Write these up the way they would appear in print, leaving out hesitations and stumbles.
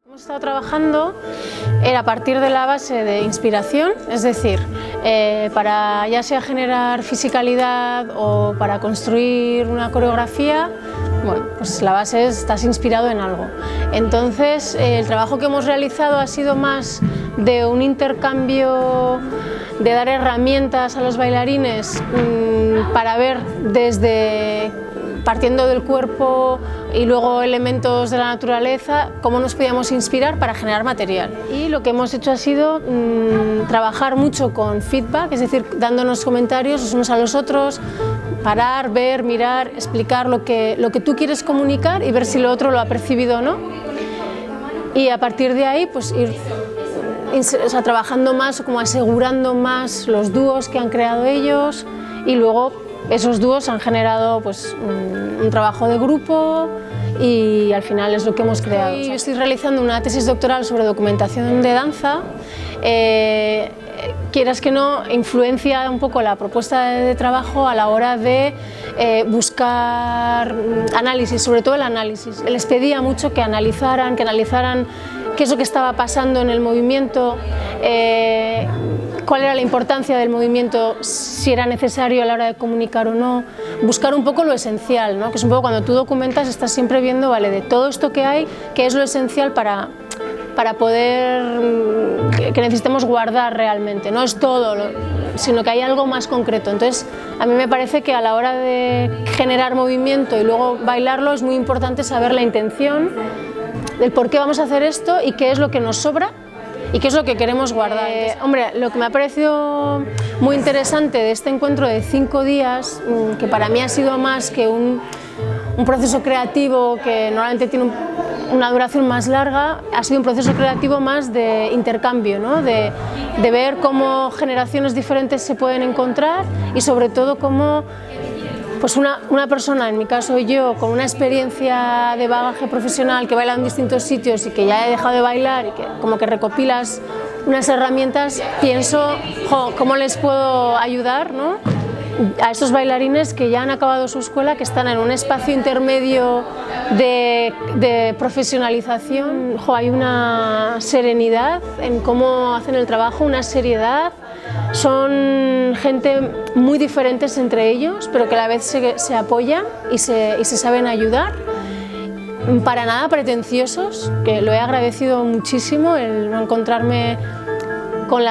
Hemos estado trabajando a partir de la base de inspiración, es decir, para ya sea generar fisicalidad o para construir una coreografía, bueno, pues la base es estás inspirado en algo. Entonces, el trabajo que hemos realizado ha sido más de un intercambio, de dar herramientas a los bailarines para ver desde partiendo del cuerpo y luego elementos de la naturaleza, cómo nos podíamos inspirar para generar material. Y lo que hemos hecho ha sido trabajar mucho con feedback, es decir, dándonos comentarios los unos a los otros, parar, ver, mirar, explicar lo que tú quieres comunicar y ver si lo otro lo ha percibido o no. Y a partir de ahí, pues ir trabajando más, como asegurando más los dúos que han creado ellos, y luego esos dúos han generado pues, un trabajo de grupo y al final es lo que hemos creado. Yo estoy realizando una tesis doctoral sobre documentación de danza. Quieras que no, influencia un poco la propuesta de trabajo a la hora de buscar análisis, sobre todo el análisis. Les pedía mucho que analizaran qué es lo que estaba pasando en el movimiento, cuál era la importancia del movimiento, si era necesario a la hora de comunicar o no, buscar un poco lo esencial, ¿no? Que es un poco cuando tú documentas estás siempre viendo, vale, de todo esto que hay, qué es lo esencial para poder, que necesitemos guardar realmente, no es todo, sino que hay algo más concreto. Entonces, a mí me parece que a la hora de generar movimiento y luego bailarlo es muy importante saber la intención, del por qué vamos a hacer esto y qué es lo que nos sobra y qué es lo que queremos guardar. Hombre, lo que me ha parecido muy interesante de este encuentro de 5 días, que para mí ha sido más que un proceso creativo que normalmente tiene una duración más larga, ha sido un proceso creativo más de intercambio, ¿no? de ver cómo generaciones diferentes se pueden encontrar y sobre todo cómo pues una persona, en mi caso yo, con una experiencia de bagaje profesional que baila en distintos sitios y que ya he dejado de bailar y que como que recopilas unas herramientas, pienso, ¿cómo les puedo ayudar, ¿no? A estos bailarines que ya han acabado su escuela, que están en un espacio intermedio de profesionalización? Hay una serenidad en cómo hacen el trabajo, una seriedad. Son gente muy diferentes entre ellos, pero que a la vez se apoyan y se saben ayudar. Para nada pretenciosos, que lo he agradecido muchísimo, el no encontrarme con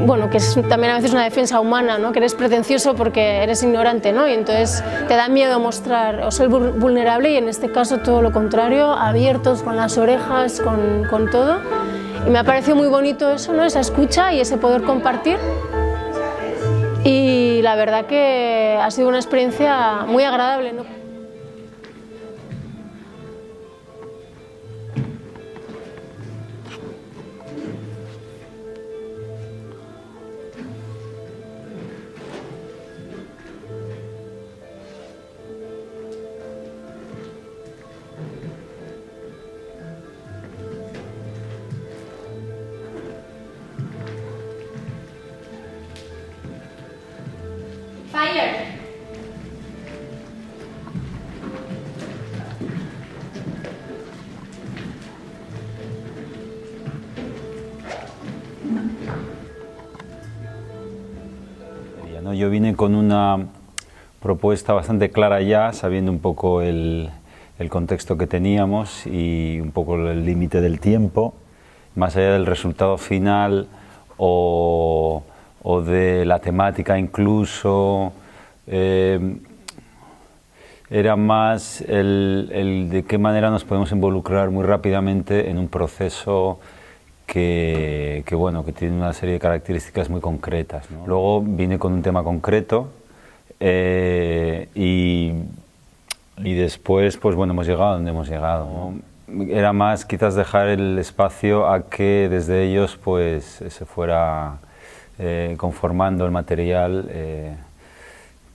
bueno, que es también a veces una defensa humana, ¿no? Que eres pretencioso porque eres ignorante, ¿no? Y entonces te da miedo mostrar o ser vulnerable, y en este caso todo lo contrario, abiertos con las orejas, con todo. Y me ha parecido muy bonito eso, ¿no? Esa escucha y ese poder compartir. Y la verdad que ha sido una experiencia muy agradable, ¿no? Fire. Yo vine con una propuesta bastante clara ya, sabiendo un poco el contexto que teníamos y un poco el límite del tiempo, más allá del resultado final o de la temática incluso. Era más el de qué manera nos podemos involucrar muy rápidamente en un proceso que tiene una serie de características muy concretas, ¿no? Luego vine con un tema concreto y después pues bueno, hemos llegado a donde hemos llegado, ¿no? Era más quizás dejar el espacio a que desde ellos pues se fuera conformando el material,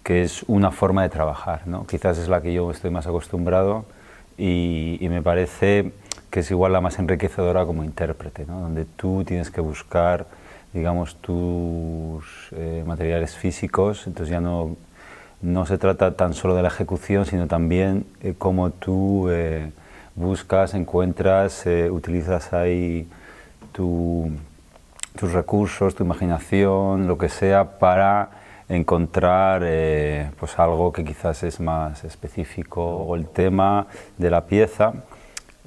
que es una forma de trabajar, ¿no? Quizás es la que yo estoy más acostumbrado y me parece que es igual la más enriquecedora como intérprete, ¿no? Donde tú tienes que buscar, digamos, tus materiales físicos, entonces ya no se trata tan solo de la ejecución, sino también cómo tú buscas, encuentras, utilizas ahí tus recursos, tu imaginación, lo que sea, para encontrar pues algo que quizás es más específico. O el tema de la pieza,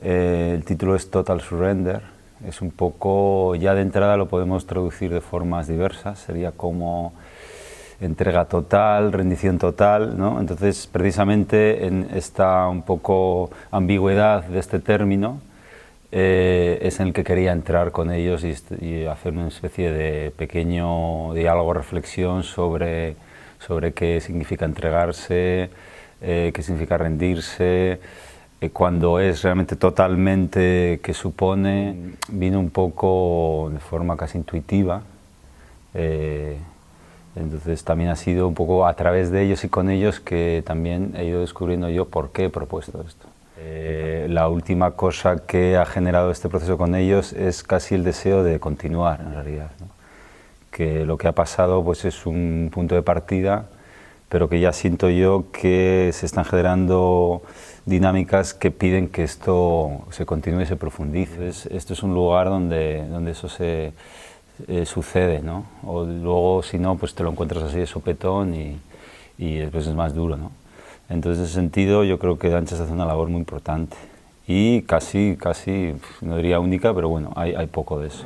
el título es Total Surrender, es un poco, ya de entrada lo podemos traducir de formas diversas, sería como entrega total, rendición total, ¿no? Entonces, precisamente en esta un poco ambigüedad de este término, es en el que quería entrar con ellos y hacer una especie de pequeño diálogo, reflexión sobre qué significa entregarse, qué significa rendirse, cuando es realmente totalmente, qué supone. Vino un poco de forma casi intuitiva, entonces también ha sido un poco a través de ellos y con ellos que también he ido descubriendo yo por qué he propuesto esto. La última cosa que ha generado este proceso con ellos es casi el deseo de continuar, en realidad, ¿no? Que lo que ha pasado pues es un punto de partida, pero que ya siento yo que se están generando dinámicas que piden que esto se continúe y se profundice. Esto es un lugar donde eso sucede, ¿no? O luego, si no, pues te lo encuentras así de sopetón y después es más duro, ¿no? Entonces, en ese sentido, yo creo que Danchas hace una labor muy importante y casi, no diría única, pero bueno, hay poco de eso.